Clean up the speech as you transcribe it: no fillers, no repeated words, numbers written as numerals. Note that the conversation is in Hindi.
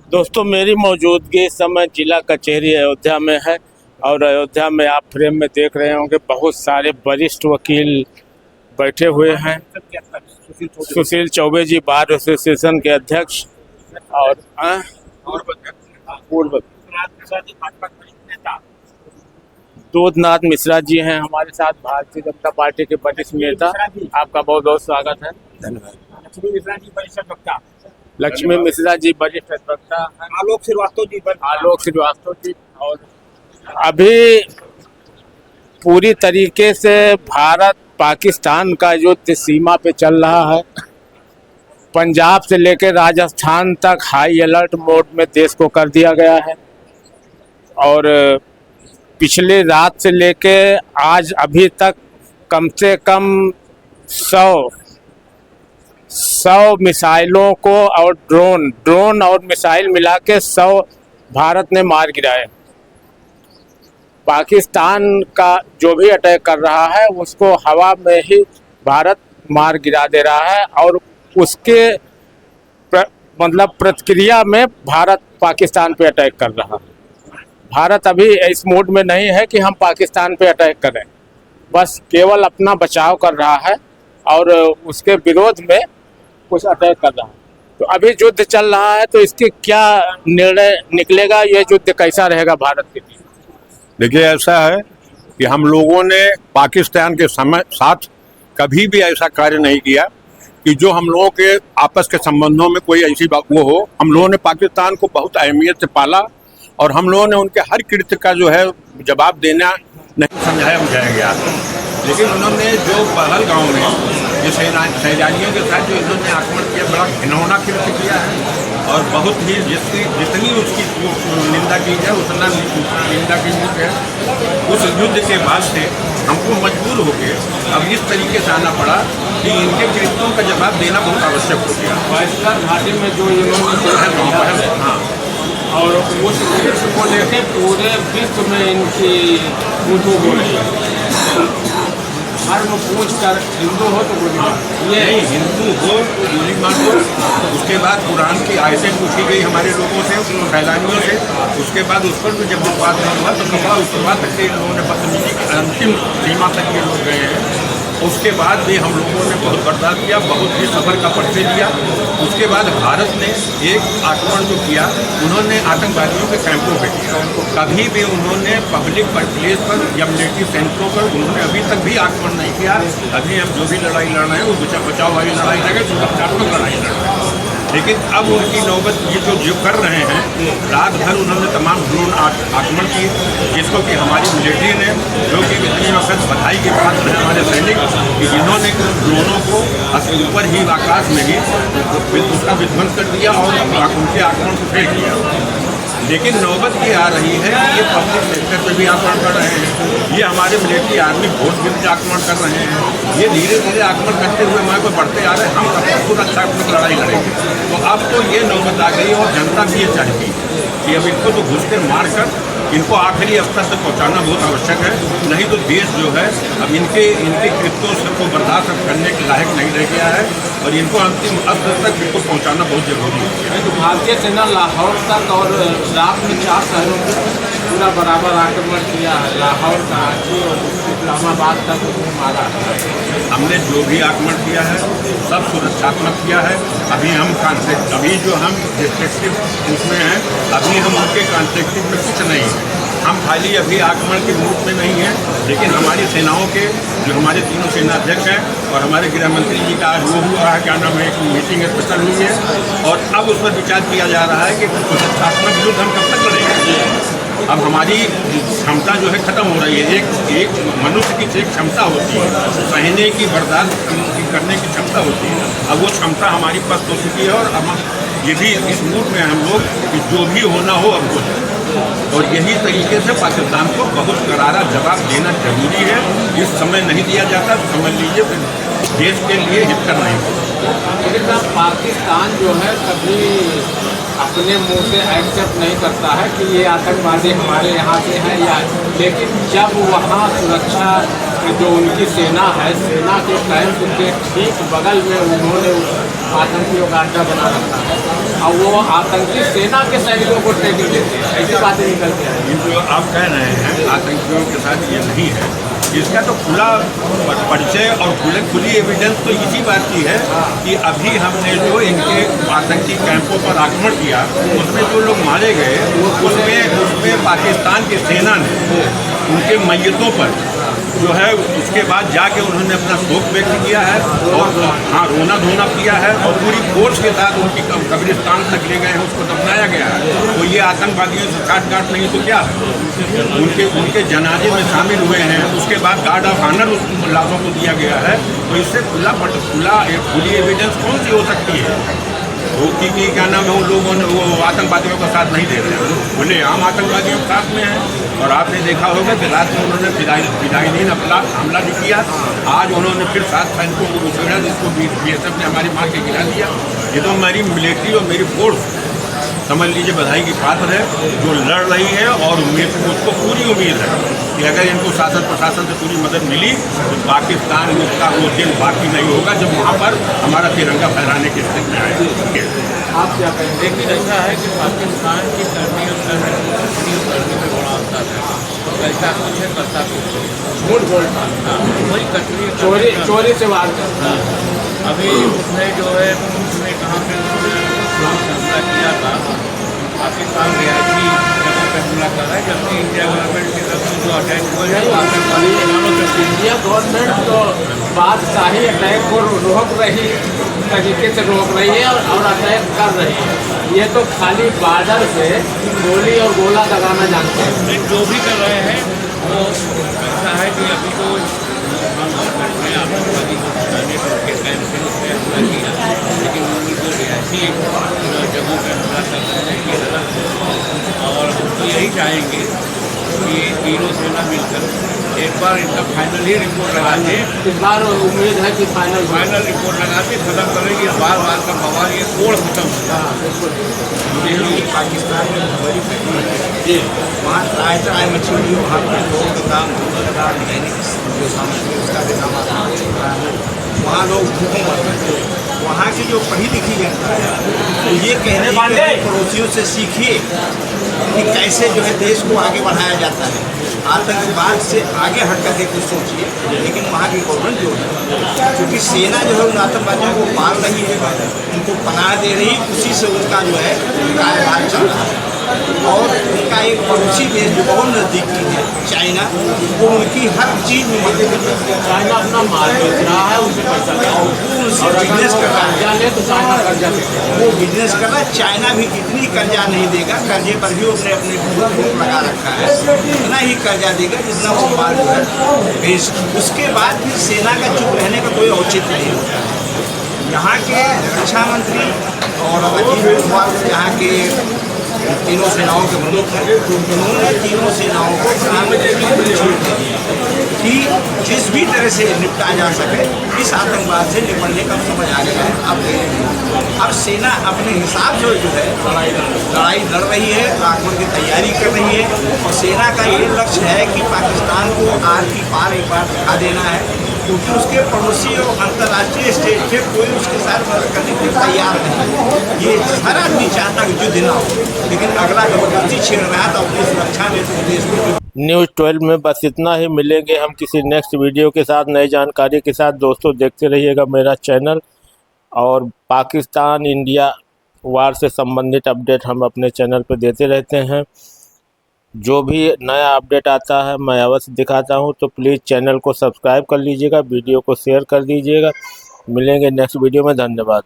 दोस्तों, मेरी मौजूदगी इस समय जिला कचहरी अयोध्या में है और अयोध्या में आप फ्रेम में देख रहे होंगे बहुत सारे वरिष्ठ वकील बैठे हुए हैं। सुशील चौबे जी बार एसोसिएशन के अध्यक्ष और पूर्व दूधनाथ मिश्रा जी हैं हमारे साथ, भारतीय जनता पार्टी के वरिष्ठ नेता। आपका बहुत बहुत स्वागत है। धन्यवाद। लक्ष्मी मिश्रा जी वरिष्ठ वक्ता, लक्ष्मी मिश्रा जी वरिष्ठ वक्ता, आलोक श्रीवास्तव जी और अभी पूरी तरीके से भारत पाकिस्तान का युद्ध सीमा पे चल रहा है। पंजाब से लेकर राजस्थान तक हाई अलर्ट मोड में देश को कर दिया गया है और पिछले रात से लेके आज अभी तक कम से कम 100 मिसाइलों को और ड्रोन और मिसाइल मिला के 100 भारत ने मार गिराए। पाकिस्तान का जो भी अटैक कर रहा है उसको हवा में ही भारत मार गिरा दे रहा है और उसके प्रतिक्रिया में भारत पाकिस्तान पे अटैक कर रहा है। भारत अभी इस मोड में नहीं है कि हम पाकिस्तान पे अटैक करें, बस केवल अपना बचाव कर रहा है और उसके विरोध में कुछ अटैक कर रहा है। तो अभी युद्ध चल रहा है, तो इसके क्या निर्णय निकलेगा, ये युद्ध कैसा रहेगा भारत के लिए? देखिए, ऐसा है कि हम लोगों ने पाकिस्तान के साथ कभी भी ऐसा कार्य नहीं किया कि जो हम लोगों के आपस के संबंधों में कोई ऐसी वो हो। हम लोगों ने पाकिस्तान को बहुत अहमियत से पाला और हम लोगों ने उनके हर कृत्य का जो है जवाब देना नहीं समझाया गया। लेकिन उन्होंने जो पहलगांव में जो सैलानियों के साथ जो इन्होंने आक्रमण किया, बड़ा घिनौना कृत्य किया है और बहुत ही जितनी उसकी निंदा की जाए उतना निंदा की है। उस युद्ध के बाद से हमको मजबूर होकर अब इस तरीके से आना पड़ा कि इनके कृत्यों का जवाब देना बहुत आवश्यक हो गया। बहिष्कार घाटी में जो इन्होंने हाँ, और उस कृत्य को लेकर पूरे विश्व में इनकी ऊँटों हो रही है। धर्म पूछ कर हिंदू हो तो गोली मार, ये हिंदू हो तो गोली मार दो। उसके बाद कुरान की आयतें पूछी गई हमारे लोगों से, सैलानियों से। उसके बाद उस पर भी जब बात नहीं हुआ तो कपड़ा उस बात तक इन लोगों ने बदतमीजी की अंतिम सीमा तक ये लोग गए हैं। उसके बाद भी हम लोगों ने बहुत बर्दाश्त किया, बहुत ही सफ़र का परिचय दिया। उसके बाद भारत ने एक आक्रमण जो किया, उन्होंने आतंकवादियों के कैंपों पे किया। कभी भी उन्होंने पब्लिक प्लेस पर या मिलिट्री सेंटरों पर उन्होंने अभी तक भी आक्रमण नहीं किया। अभी हम जो भी लड़ाई लड़ रहे हैं वो बचाव वाली लड़ाई लड़े, सुरक्षात्मक लड़ाई लड़ रहे हैं। लेकिन अब उनकी नौबत ये जो कर रहे हैं, रात भर उन्होंने तमाम ड्रोन आक्रमण किए, जिसको कि हमारी मिलिट्री ने, जो कि इतनी वक्त बधाई के पात्र हैं हमारे सैनिक, कि जिन्होंने ड्रोनों को ऊपर ही आकाश में ही उसका विध्वंस कर दिया और उनके आक्रमण को फेल किया। लेकिन नौबत ये आ रही है कि ये पब्लिक सेक्टर पर भी आक्रमण कर रहे हैं, ये हमारे मिलिट्री आर्मी फोर्स पर भी आक्रमण कर रहे हैं। ये धीरे धीरे आक्रमण करते हुए हमारे को बढ़ते आ रहे हैं। हम कब तक सुरक्षात्मक लड़ाई लड़ेंगे? तो अब तो ये नौबत आ गई और जनता भी ये चाहती है कि अब इनको तो घुस कर मार कर इनको आखिरी स्तर तक पहुंचाना बहुत आवश्यक है। नहीं तो देश जो है अब इनके कृत्यों को बर्दाश्त करने के लायक नहीं रह गया है और इनको अंतिम स्तर तक इनको पहुंचाना बहुत जरूरी है। तो भारतीय सेना लाहौर तक और रात में 4 शहरों पर पूरा बराबर आक्रमण किया है। लाहौर, कराची और इस्लामाबाद तक उसने मारा है। हमने जो भी आक्रमण किया है सब सुरक्षात्मक किया है। अभी जो हम डिस्ट्रक्टिव उसमें हैं, अभी हम उनके कॉन्स्ट्रक्टिव में कुछ नहीं है। हम खाली अभी आक्रमण के मूड में नहीं हैं, लेकिन हमारी सेनाओं के जो हमारे तीनों सेनाध्यक्ष हैं और हमारे गृह मंत्री जी का आज वो हुआ है, क्या नाम है, एक मीटिंग स्पेशल हुई है और अब उस पर विचार किया जा रहा है कि सुरक्षात्मक युद्ध हम कब तक लड़ेंगे। अब हमारी क्षमता जो है ख़त्म हो रही है। एक मनुष्य की एक क्षमता होती है, सहने की, बर्दाश्त करने की क्षमता होती है। अब वो क्षमता हमारी पस्त हो चुकी है और अब ये भी इस मूड में हम लोग कि जो भी होना हो अब हो जाए। और यही तरीके से पाकिस्तान को बहुत करारा जवाब देना जरूरी है। इस समय नहीं दिया जाता तो समझ लीजिए फिर देश के लिए हितकर नहीं होगा। लेकिन पाकिस्तान जो है कभी अपने मुंह से एक्सेप्ट नहीं करता है कि ये आतंकवादी हमारे यहाँ से हैं या, लेकिन जब वहाँ सुरक्षा जो उनकी सेना है, सेना के कैंप के ठीक बगल में उन्होंने आतंकियों का अड्डा बना रखा है और वो आतंकी सेना के सैनिकों को ट्रेनिंग देते हैं, ऐसी बातें निकलती हैं। ये जो आप कह रहे हैं आतंकियों के साथ ये नहीं है, इसका तो खुला परिचय और खुली एविडेंस तो इसी बात की है कि अभी हमने जो इनके आतंकी कैंपों पर आक्रमण किया उसमें जो लोग मारे गए उसमें पाकिस्तान की सेना ने उनके मैयतों पर जो है उसके बाद जाके उन्होंने अपना शोक व्यक्त किया है और हाँ रोना धोना किया है और पूरी फोर्स के साथ उनकी कब्रिस्तान तक ले गए हैं, उसको दफनाया गया है। तो ये आतंकवादियों से काट नहीं तो क्या उनके जनाजे में शामिल हुए हैं, उसके बाद गार्ड ऑफ ऑनर उस लाशों को दिया गया है। तो इससे खुली एविडेंस कौन सी हो सकती है वो कि क्या नाम है उन लोगों ने वो आतंकवादियों का साथ नहीं दे रहे हैं, बोले आम आतंकवादियों के साथ में हैं। और आपने देखा होगा कि रात में उन्होंने फिदायीन हमला भी किया, आज उन्होंने फिर 7 सैनिकों को उछेड़ा जिसको BSF ने हमारी मार के गिरा दिया। ये तो हमारी मिलिट्री और मेरी फोर्स समझ लीजिए बधाई की पात्र है जो लड़ रही है और उसको पूरी उम्मीद है कि अगर इनको शासन प्रशासन से पूरी मदद मिली तो पाकिस्तान का वो दिन बाकी नहीं होगा जब वहाँ पर हमारा तिरंगा फहराने की स्थिति में आए। आप क्या कहेंगे? लेकिन ऐसा है कि पाकिस्तान की करनी और करने में बड़ा अंतर है, कैसा कुछ है करता कुछ है, झूठ बोलता हाँ, वही कटरी चोरी से वार करता। अभी उसने जो है उसने कहाँ पे हमला किया था, पाकिस्तान रियायती जगह पर हमला कर रहा है, जबकि इंडिया गवर्नमेंट की तरफ से जो अटैक हुआ है इंडिया गवर्नमेंट तो बादशाही अटैक को रोक रही तरीके से रोक रही है और अटैक कर रही है। ये तो खाली बॉर्डर से गोली और गोला लगाना जानते हैं। जो भी कर रहे हैं वो ऐसा है कि अभी तो आतंकवादी को हटाने पर के कैंप से उसने हमला किया, लेकिन उनकी जो रियायती जगहों पर हमला कर रहे हैं ये गलत है। और हम तो यही चाहेंगे कि तीनों सेना मिलकर एक बार इनका फाइनल ही रिपोर्ट लगा दें। इस बार उम्मीद है कि फाइनल रिपोर्ट लगा के खत्म करेंगे, बार का बवाल ये तोड़ खत्म होगा। दिल्ली पाकिस्तान में बड़ी जी वहाँ ट्राई मछली वहाँ पर लोगों का काम होता दैनिक जो सामग्री उसका भी काम आता है, वहाँ लोग भूखों मर रहे हैं। वहाँ की जो पढ़ी लिखी जनता है तो ये कहने वाले पड़ोसियों से सीखिए कि कैसे जो है देश को आगे बढ़ाया जाता है, आतंकवाद से आगे हट करके कुछ सोचिए। लेकिन वहाँ की गवर्नमेंट जो है क्योंकि सेना जो है उन आतंकवादियों को पाल रही है, उनको पनाह दे रही, उसी से उनका जो है कार्यभार चल रहा है। और उनका एक पड़ोसी देश जो बहुत नज़दीकी है चाइना, वो उनकी हर चीज़ में मदद कर रहा है। चाइना अपना माल बेच रहा है, उनसे पैसा और बिजनेस कर रहा है तो चाइना कर्जा वो बिजनेस कर रहा है। चाइना भी इतनी कर्जा नहीं देगा, कर्जे पर भी उसने अपने रोक लगा रखा है, इतना ही कर्जा देगा जितना वो माल जो है बेच। उसके बाद फिर सेना का चुप रहने का कोई औचित्य नहीं होता है। यहाँ के रक्षा मंत्री और अजीत कुमार यहाँ के तीनों सेनाओं के प्रमुख हैं, उन्होंने तीनों सेनाओं को प्रधानमंत्री कि जिस भी तरह से निपटा जा सके इस आतंकवाद से निपटने का समझ आ गया है। अब सेना अपने हिसाब से जो है लड़ाई लड़ रही है, आक्रमण की तैयारी कर रही है और सेना का ये लक्ष्य है कि पाकिस्तान को आर की पार एक बार दिखा देना है, क्योंकि उसके पड़ोसी और अंतर्राष्ट्रीय स्टेज पे कोई उसके साथ मदद करने के लिए तैयार नहीं। ये हर आदमी चाहता है युद्ध ना हो, लेकिन अगला जबरदस्ती छेड़ रहा है तो अपनी सुरक्षा में तो देश को। न्यूज़ 12 में बस इतना ही। मिलेंगे हम किसी नेक्स्ट वीडियो के साथ नई जानकारी के साथ। दोस्तों देखते रहिएगा मेरा चैनल, और पाकिस्तान इंडिया वार से संबंधित अपडेट हम अपने चैनल पर देते रहते हैं। जो भी नया अपडेट आता है मैं अवश्य दिखाता हूं, तो प्लीज़ चैनल को सब्सक्राइब कर लीजिएगा, वीडियो को शेयर कर दीजिएगा। मिलेंगे नेक्स्ट वीडियो में। धन्यवाद।